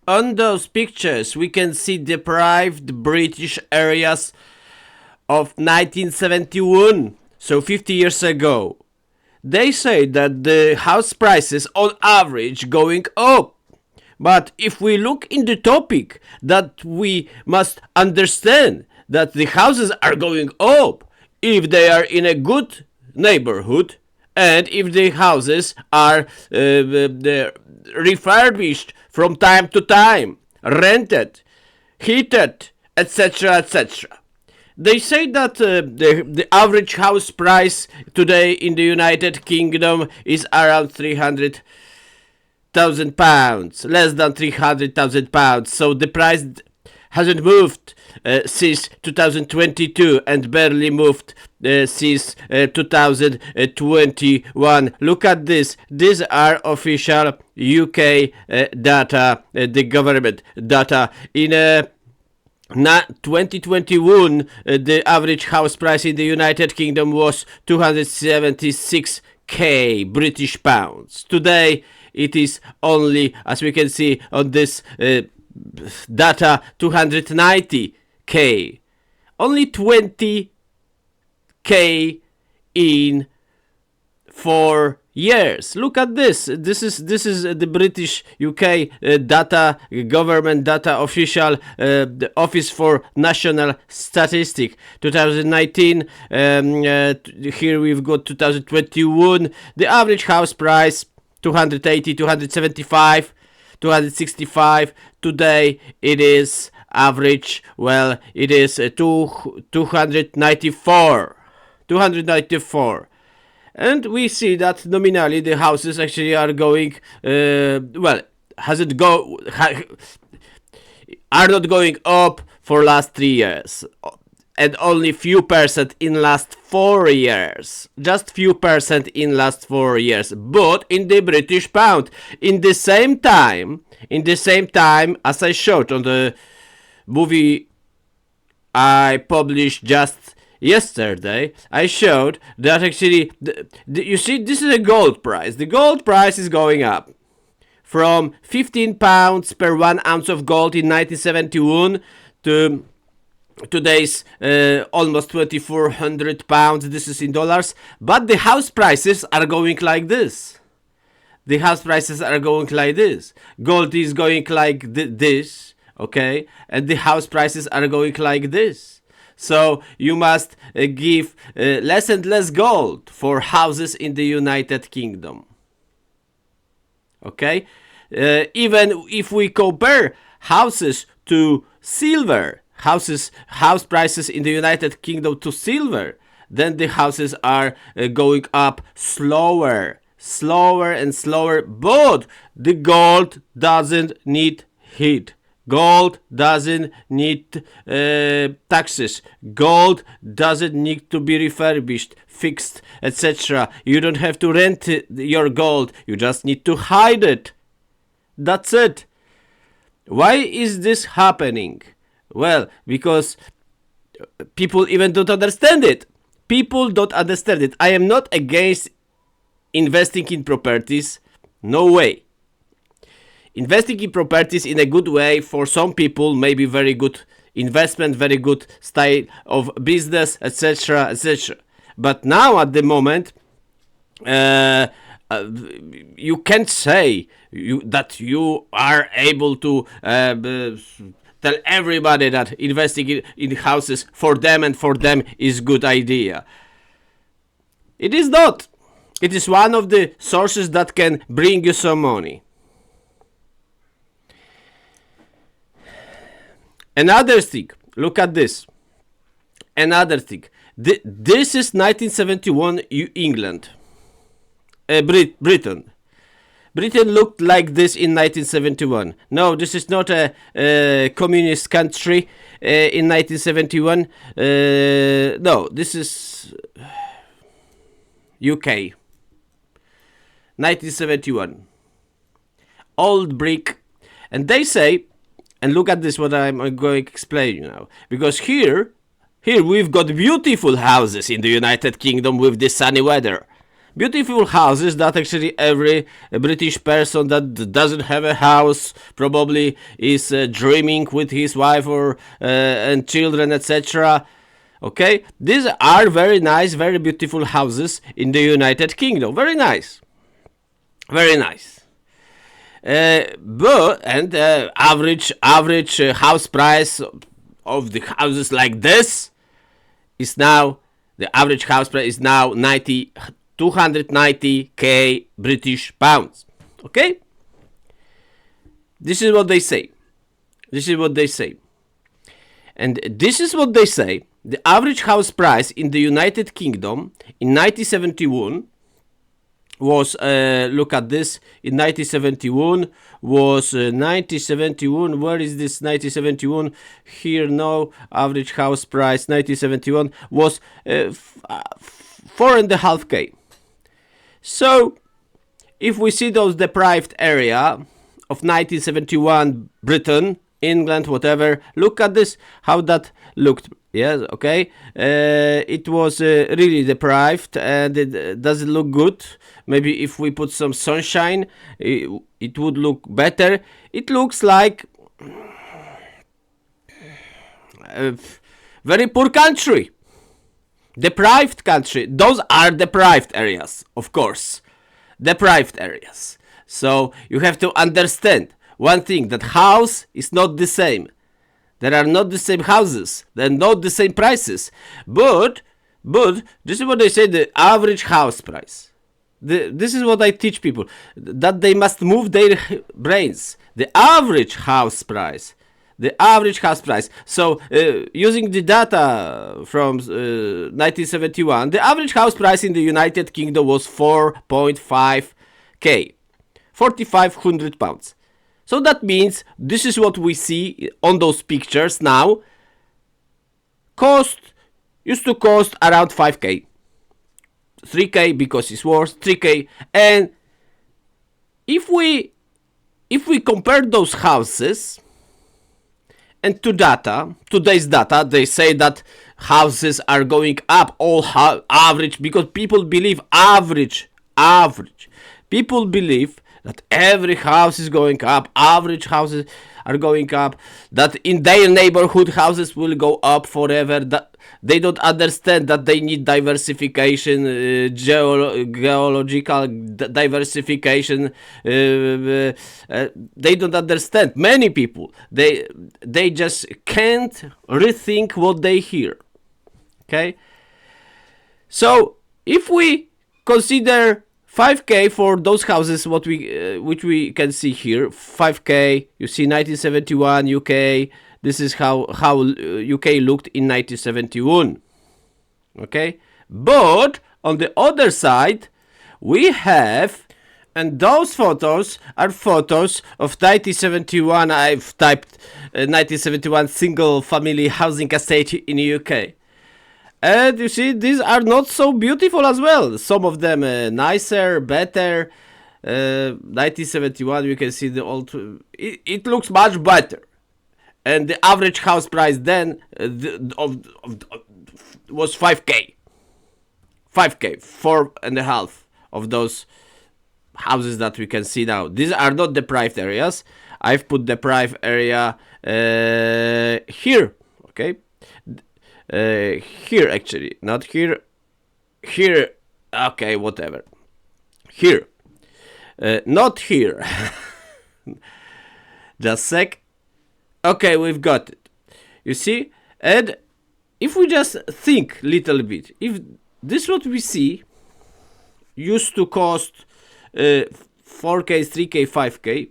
On those pictures, we can see deprived British areas of 1971, so 50 years ago. They say that the house prices on average going up. But if we look in the topic, that we must understand that the houses are going up if they are in a good neighborhood and if the houses are refurbished from time to time, rented, heated, etc., etc. They say that the average house price today in the United Kingdom is around £300,000, less than £300,000. So the price hasn't moved since 2022 and barely moved since 2021. Look at this. These are official UK data, the government data. In 2021, the average house price in the United Kingdom was 276k British pounds. Today, it is only, as we can see on this data, 290k. Only 20k in 4 years. Look at this. This is the British UK data, government data, official the Office for National Statistics 2019. Here we've got 2021. The average house price 280, 275, 265. Today it is average. Well, it is 294. 294. And we see that nominally the houses actually are going, are not going up for last 3 years. And only few percent in last 4 years. Just few percent in last 4 years. But in the British pound, in the same time, as I showed on the movie I published just yesterday, I showed that actually, you see, this is a gold price. The gold price is going up from £15 per 1 ounce of gold in 1971 to today's almost £2,400. This is in dollars. But the house prices are going like this. The house prices are going like this. Gold is going like this, okay? And the house prices are going like this. So you must give less and less gold for houses in the United Kingdom. Okay? Even if we compare houses to silver, house prices in the United Kingdom to silver, then the houses are going up slower and slower. But the gold doesn't need heat. Gold doesn't need taxes. Gold doesn't need to be refurbished, fixed, etc. You don't have to rent your gold. You just need to hide it. That's it. Why is this happening? Well, because people even don't understand it. People don't understand it. I am not against investing in properties. No way. Investing in properties in a good way for some people may be very good investment, very good style of business, etc., etc. But now at the moment, you can't say that you are able to tell everybody that investing in houses for them and for them is good idea. It is not. It is one of the sources that can bring you some money. Another thing, look at this. Another thing. This is 1971 England. Britain. Britain looked like this in 1971. No, this is not a communist country in 1971. No, this is UK. 1971. Old brick. And they say, and look at this, what I'm going to explain you now. Because here we've got beautiful houses in the United Kingdom with this sunny weather. beautiful houses that actually every British person that doesn't have a house probably is dreaming with his wife or and children, etc. Okay, these are very nice, very beautiful houses in the United Kingdom. Very nice, very nice. But and average house price of the houses like this is now, the average house price is now 290k British pounds. Okay, this is what they say. This is what they say. And this is what they say. The average house price in the United Kingdom in 1971 was, look at this, in 1971 was 1971, where is this 1971? Here, no, average house price 1971 was 4.5k. So if we see those deprived area of 1971 Britain, England, whatever, look at this, how that looked. Yes, okay. It was really deprived, and it doesn't look good. Maybe if we put some sunshine, it would look better. It looks like a very poor country, deprived country. Those are deprived areas, of course, deprived areas. So you have to understand one thing, that house is not the same. There are not the same houses. They're not the same prices. But this is what they say, the average house price. This is what I teach people, that they must move their brains. The average house price. The average house price. So using the data from 1971, the average house price in the United Kingdom was 4.5k. 4,500 pounds. So that means this is what we see on those pictures now. Used to cost around 5k. 3k because it's worse, 3k. And if we compare those houses and to data, today's data, they say that houses are going up, all average, because people believe average. People believe that every house is going up, average houses are going up, that in their neighborhood houses will go up forever, that they don't understand that they need diversification, geological diversification, they don't understand. Many people, they just can't rethink what they hear. Okay? So, if we consider 5k for those houses, what which we can see here, 5k. You see 1971 UK. This is how UK looked in 1971. Okay, but on the other side, we have, and those photos are photos of 1971. I've typed 1971 single family housing estate in the UK. And you see, these are not so beautiful as well. Some of them nicer, better. 1971, you can see the old. It looks much better. And the average house price then was 5k. 5k, 4.5 of those houses that we can see now. These are not deprived areas. I've put deprived area here. Okay. Here actually, not here. Here, okay, whatever. Here, not here. Just sec. Okay, we've got it. You see, and if we just think little bit, if this what we see used to cost 4k, 3k, 5k,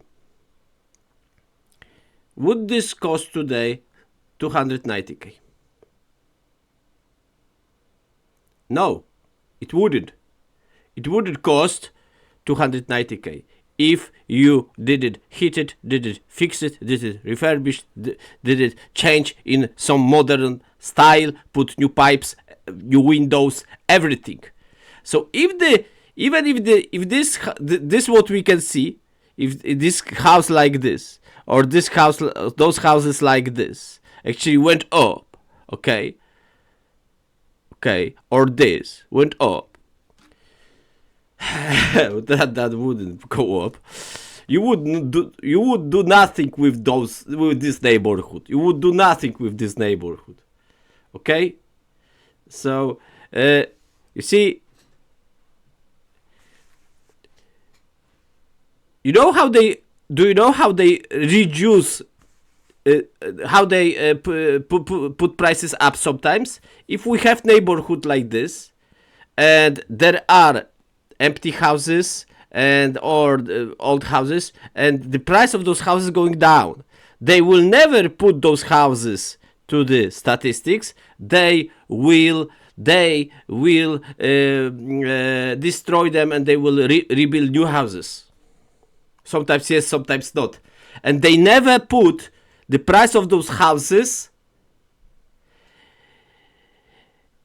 would this cost today 290k? No, it wouldn't. It wouldn't cost 290k if you did it, hit it, did it, fix it, did it, refurbish, did it, change in some modern style, put new pipes, new windows, everything. So if this what we can see, if this house like this, or this house, those houses like this, actually went up, okay, or this went up, that wouldn't go up. You would do nothing with this neighborhood. You would do nothing with this neighborhood. Okay? So you see, you know how they you know how they reduce how they put prices up sometimes? If we have neighborhood like this and there are empty houses and or old houses and the price of those houses going down, they will never put those houses to the statistics. They will destroy them and they will rebuild new houses. Sometimes yes, sometimes not. And they never put the price of those houses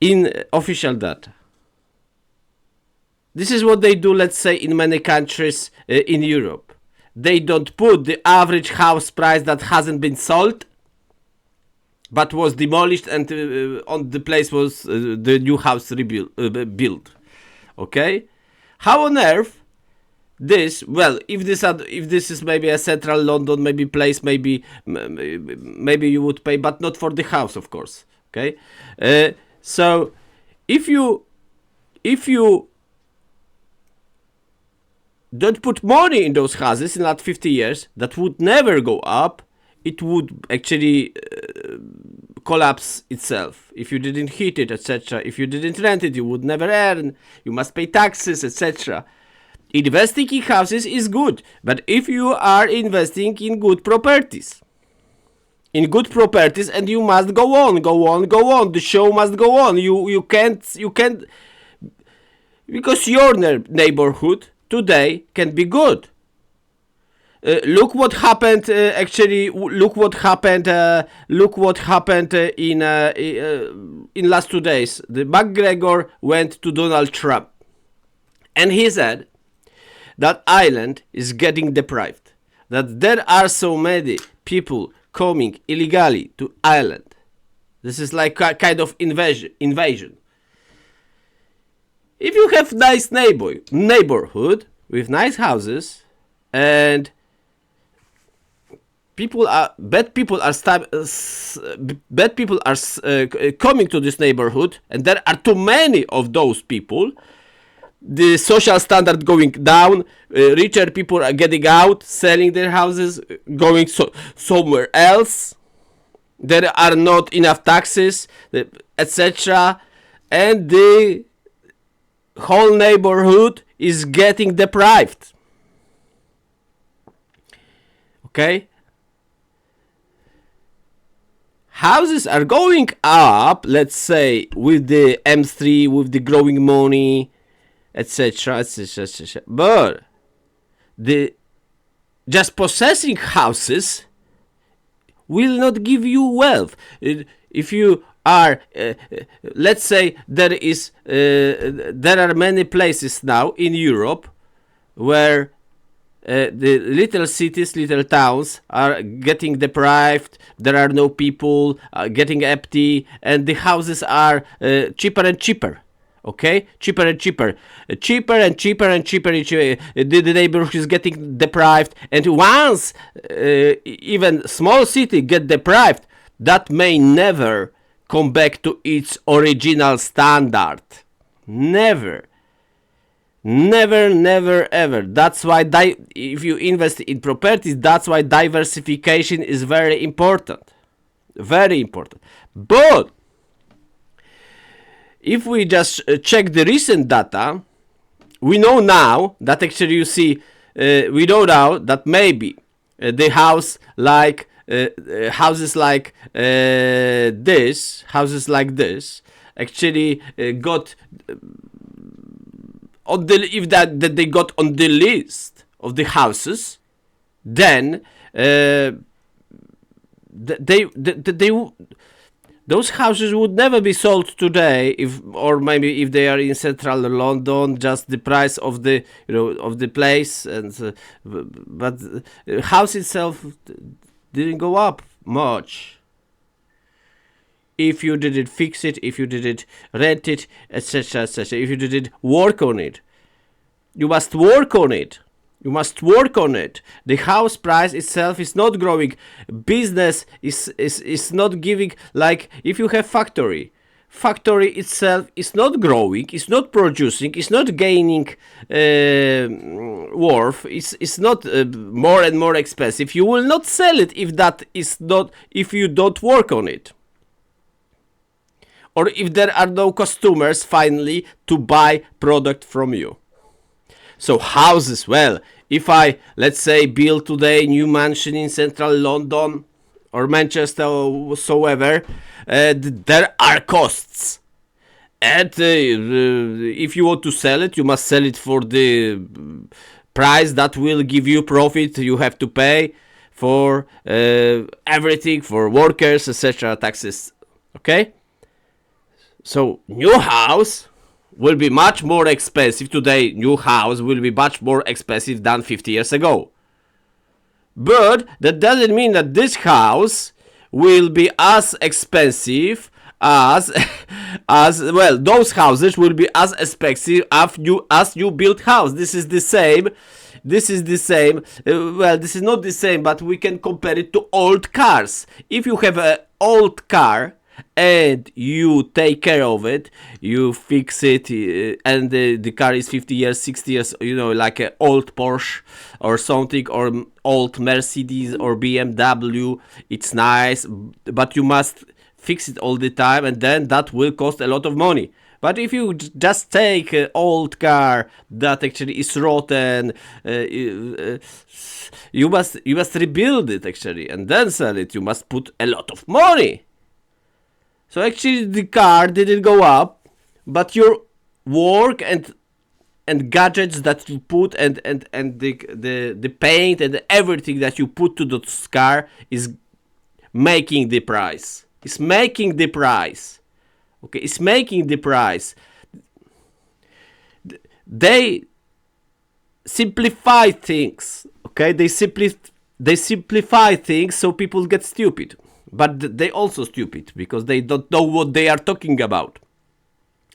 in official data. This is what they do, let's say, in many countries in Europe. They don't put the average house price that hasn't been sold, but was demolished, and on the place was the new house built. Okay? How on earth this? Well, if this is maybe a central London, maybe place, maybe you would pay, but not for the house, of course. Okay? So if you don't put money in those houses in the last 50 years, that would never go up. It would actually collapse itself. If you didn't heat it, etc. If you didn't rent it, you would never earn. You must pay taxes, etc. Investing in houses is good, but if you are investing in good properties, and you must go on. The show must go on. You can't, because your neighborhood today can be good. Look what happened. Look what happened in last 2 days. The McGregor went to Donald Trump, and he said that Ireland is getting deprived. That there are so many people coming illegally to Ireland. This is like a kind of invasion. If you have nice neighborhood with nice houses and bad people are coming to this neighborhood, and there are too many of those people, the social standard going down, richer people are getting out, selling their houses, going somewhere else. There are not enough taxes, etc. And the whole neighborhood is getting deprived. Okay? Houses are going up, let's say, with the M3, with the growing money, etc. But just possessing houses will not give you wealth. If you are, let's say, there are many places now in Europe where the little cities, little towns are getting deprived. There are no people, getting empty, and the houses are cheaper and cheaper. Okay, cheaper and cheaper. The neighborhood is getting deprived, and once even small city get deprived, that may never come back to its original standard. Never, ever. That's why if you invest in properties, that's why diversification is very important. But if we just check the recent data, we know now that actually we know now that maybe the houses like this actually got on the that they got on the list of the houses, then those houses would never be sold today, if they are in central London, just the price of the of the place, and but the house itself didn't go up much. If you didn't fix it, if you didn't rent it, etc., if you didn't work on it, You must work on it. You must work on it. The house price itself is not growing. Business is not giving, like if you have factory itself is not growing, it's not producing, it's not gaining worth, it's not more and more expensive. You will not sell it if you don't work on it, or if there are no customers finally to buy product from you. So houses, well, if I, let's say, build today new mansion in central London or Manchester or whatsoever, there are costs. And if you want to sell it, you must sell it for the price that will give you profit. You have to pay for everything, for workers, etc., taxes. Okay? So new house will be much more expensive today. New house will be much more expensive than 50 years ago. But that doesn't mean that this house will be as expensive as well. Those houses will be as expensive as you build house. This is the same. This is the same. Well, this is not the same, but we can compare it to old cars. If you have an old car and you take care of it, you fix it, and the car is 50 years, 60 years, like an old Porsche or something, or old Mercedes or BMW, it's nice, but you must fix it all the time, and then that will cost a lot of money. But if you just take an old car that actually is rotten, you must rebuild it actually and then sell it. You must put a lot of money. So actually the car didn't go up, but your work and gadgets that you put and the paint and everything that you put to the car is making the price. It's making the price. Okay, it's making the price. They simplify things. Okay, they simplify things so people get stupid. But they also stupid because they don't know what they are talking about.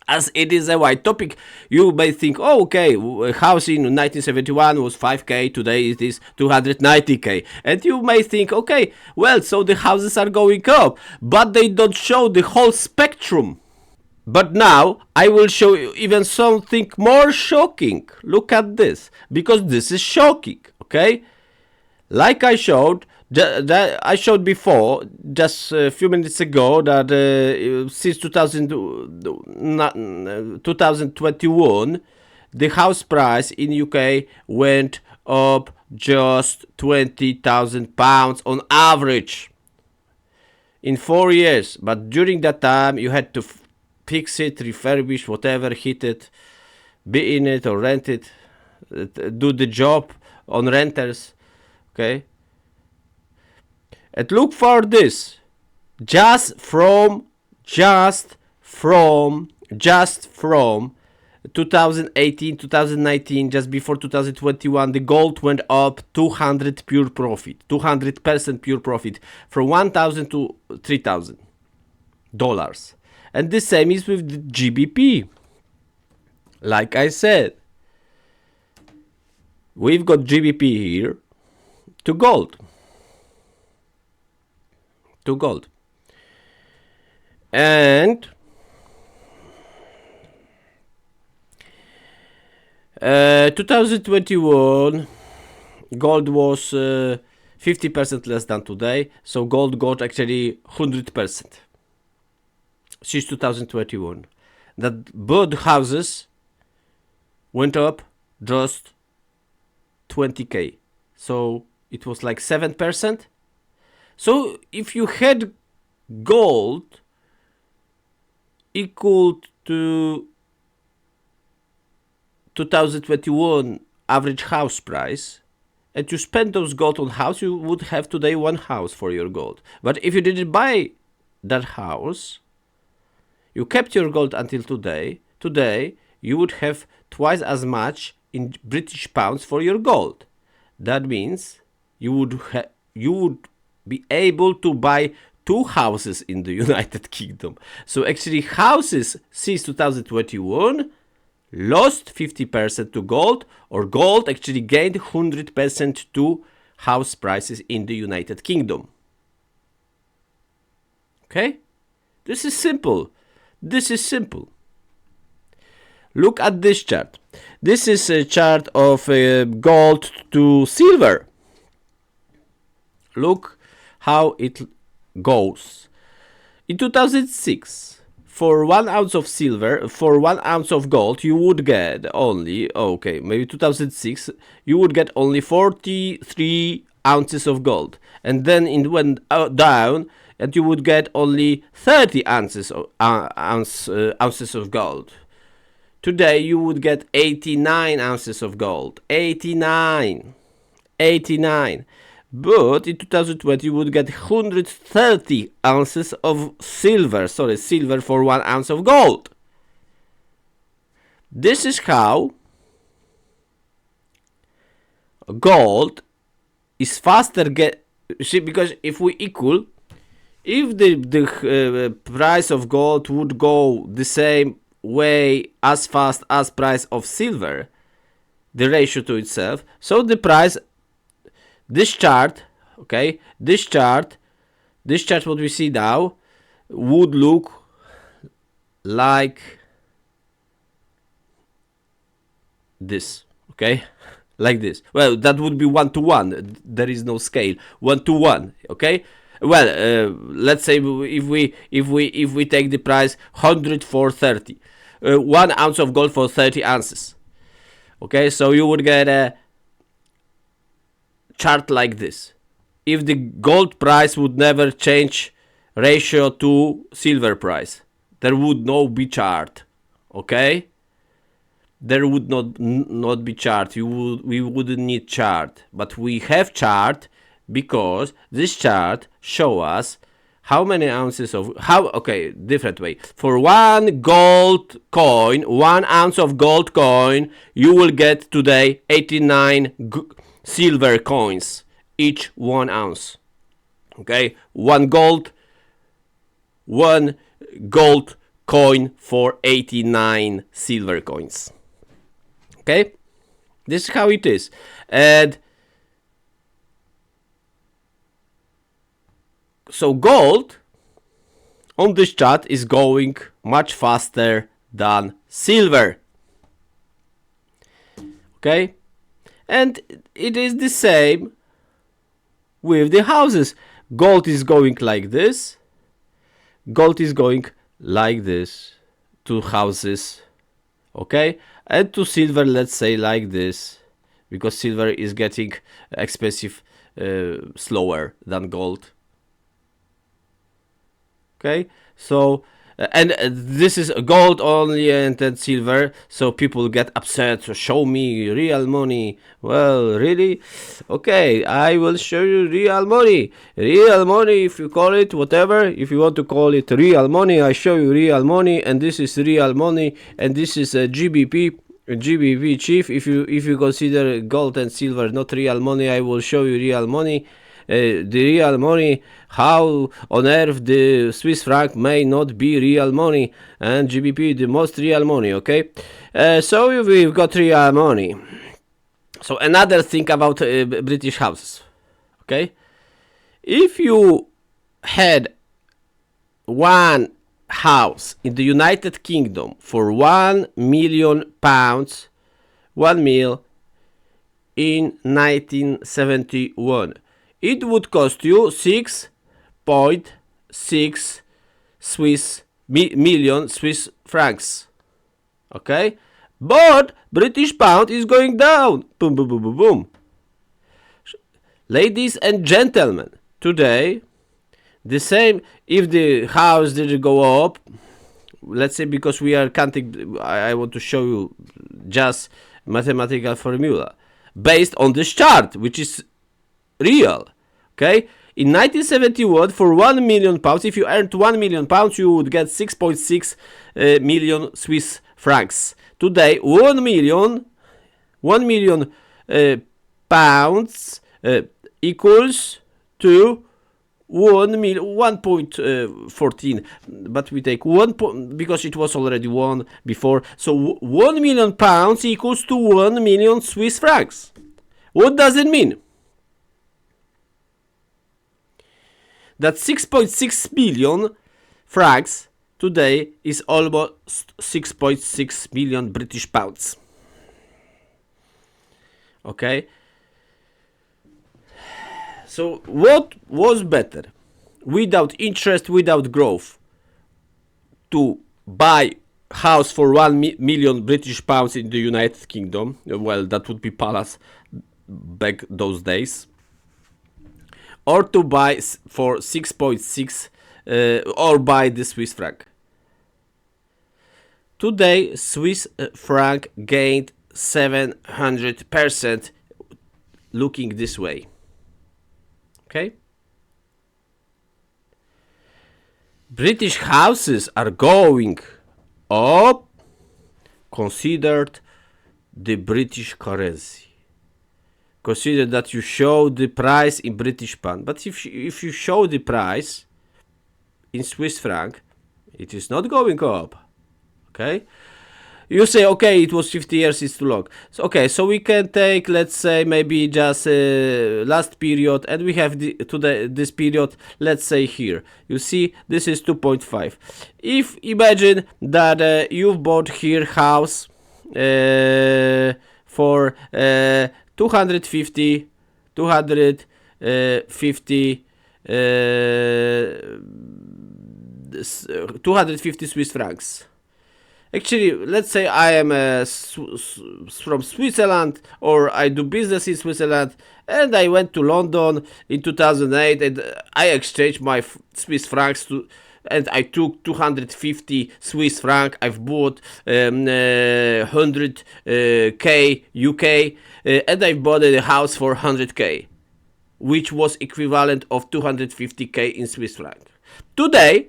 As it is a wide topic, you may think, oh, okay, a house in 1971 was 5k, today it is 290k. And you may think, okay, well, so the houses are going up, but they don't show the whole spectrum. But now I will show you even something more shocking. Look at this, because this is shocking, okay? Like I showed before, just a few minutes ago, that since 2021, the house price in UK went up just £20,000 on average in 4 years. But during that time, you had to fix it, refurbish, whatever, hit it, be in it or rent it, do the job on renters, okay? And look for this, just from 2018, 2019, just before 2021, the gold went up 200% pure profit, from $1,000 to $3,000. And the same is with the GBP. Like I said, we've got GBP here to gold. And 2021 gold was 50% less than today, so gold got actually 100% since 2021. That both houses went up just 20k, so it was like 7%. So if you had gold equal to 2021 average house price, and you spend those gold on house, you would have today one house for your gold. But if you didn't buy that house, you kept your gold until today you would have twice as much in British pounds for your gold. That means you would be able to buy 2 houses in the United Kingdom. So actually houses since 2021 lost 50% to gold, or gold actually gained 100% to house prices in the United Kingdom. Okay? This is simple. This is simple. Look at this chart. This is a chart of gold to silver. Look how it goes. In 2006, for 1 ounce of silver, for 1 ounce of gold, you would get only, maybe 2006, you would get only 43 ounces of gold. And then it went down, and you would get only 30 ounces of gold. Today you would get 89 ounces of gold. 89. But in 2020 you would get 130 ounces of silver. Silver for 1 ounce of gold. This is how gold is faster because if we equal, if the price of gold would go the same way as fast as price of silver, the ratio to itself, so the price, this chart what we see now would look like this, okay? Like this. Well, that would be 1-to-1. There is no scale. 1-to-1, okay? Well, let's say if we take the price 100 for 30, 1 ounce of gold for 30 ounces. Okay, so you would get a chart like this. If the gold price would never change ratio to silver price, there would no be chart. Okay, there would not be chart. We wouldn't need chart, but we have chart because this chart show us how many ounces of different way. For 1 gold coin, 1 ounce of gold coin, you will get today 89 silver coins, each 1 ounce. Okay, 1 gold coin for 89 silver coins. Okay, this is how it is. And so gold on this chart is going much faster than silver. Okay, and it is the same with the houses. Gold is going like this. Gold is going like this to houses. Okay, and to silver, let's say like this, because silver is getting expensive slower than gold. Okay, so and this is gold only and then silver, so people get upset. So show me real money. Well, really? Okay, I will show you real money. Real money, if you call it whatever, if you want to call it real money, I show you real money, and this is real money, and this is a GBP. GBP chief. If you consider gold and silver not real money, I will show you real money. The real money, how on earth the Swiss franc may not be real money, and GBP the most real money. Okay, so we've got real money. So another thing about British houses. Okay, if you had one house in the United Kingdom for £1 million, 1 mil in 1971, it would cost you 6.6 million Swiss francs. Okay, but British pound is going down. Boom, boom, boom, boom, boom. Ladies and gentlemen, today the same, if the house didn't go up, let's say, because we are counting, I want to show you just mathematical formula based on this chart, which is real. Okay, in 1971, for £1 million, if you earned £1 million, you would get 6.6 million Swiss francs. Today, 1 million pounds equals to 1.14, but we take because it was already 1 before. So 1 million pounds equals to 1 million Swiss francs. What does it mean? That 6.6 million francs today is almost 6.6 million British pounds. Okay? So what was better? Without interest, without growth, to buy house for 1 million British pounds in the United Kingdom, well, that would be palace back those days, or to buy for 6.6 or buy the Swiss franc. Today, Swiss franc gained 700% looking this way. Okay? British houses are going up, considered the British currency. Consider that you show the price in British pound. But if you show the price in Swiss franc, it is not going up. Okay? You say, okay, it was 50 years, it's too long. So, okay, so we can take, let's say, maybe just last period, and we have this period, let's say here. You see, this is 2.5. If imagine that you've bought here house for 250 Swiss francs. Actually, let's say I am from Switzerland, or I do business in Switzerland, and I went to London in 2008, and I exchanged my Swiss francs and I took 250 Swiss franc. I've bought 100k UK, and I bought a house for 100k, which was equivalent of 250k in Swiss franc. Today,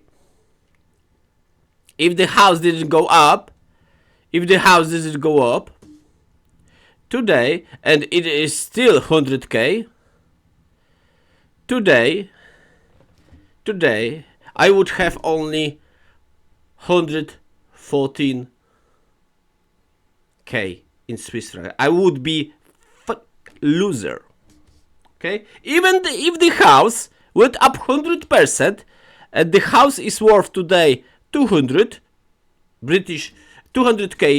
if the house didn't go up, today, and it is still 100k, today, I would have only 114k in Swiss franc. I would be loser. Okay? Even if the house went up 100%, and the house is worth today 200k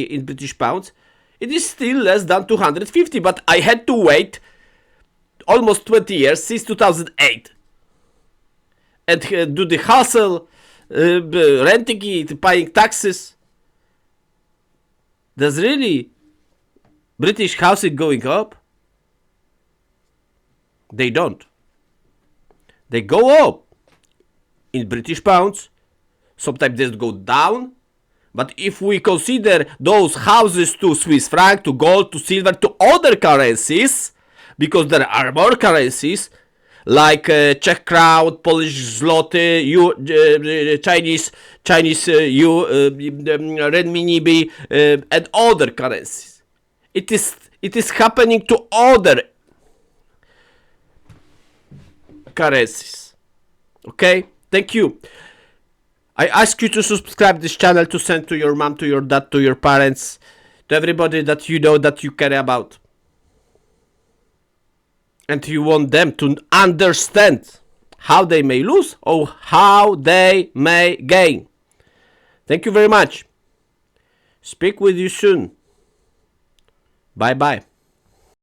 in British pounds, it is still less than 250, but I had to wait almost 20 years, since 2008, and do the hustle, renting it, paying taxes. Does really British housing going up? They don't. They go up in British pounds. Sometimes they go down. But if we consider those houses to Swiss franc, to gold, to silver, to other currencies, because there are more currencies, like Czech crown, Polish zloty, Chinese renminbi, and other currencies. It is happening to other currencies. Okay? Thank you. I ask you to subscribe this channel, to send to your mom, to your dad, to your parents, to everybody that you know, that you care about. And you want them to understand how they may lose or how they may gain. Thank you very much. Speak with you soon. Bye bye.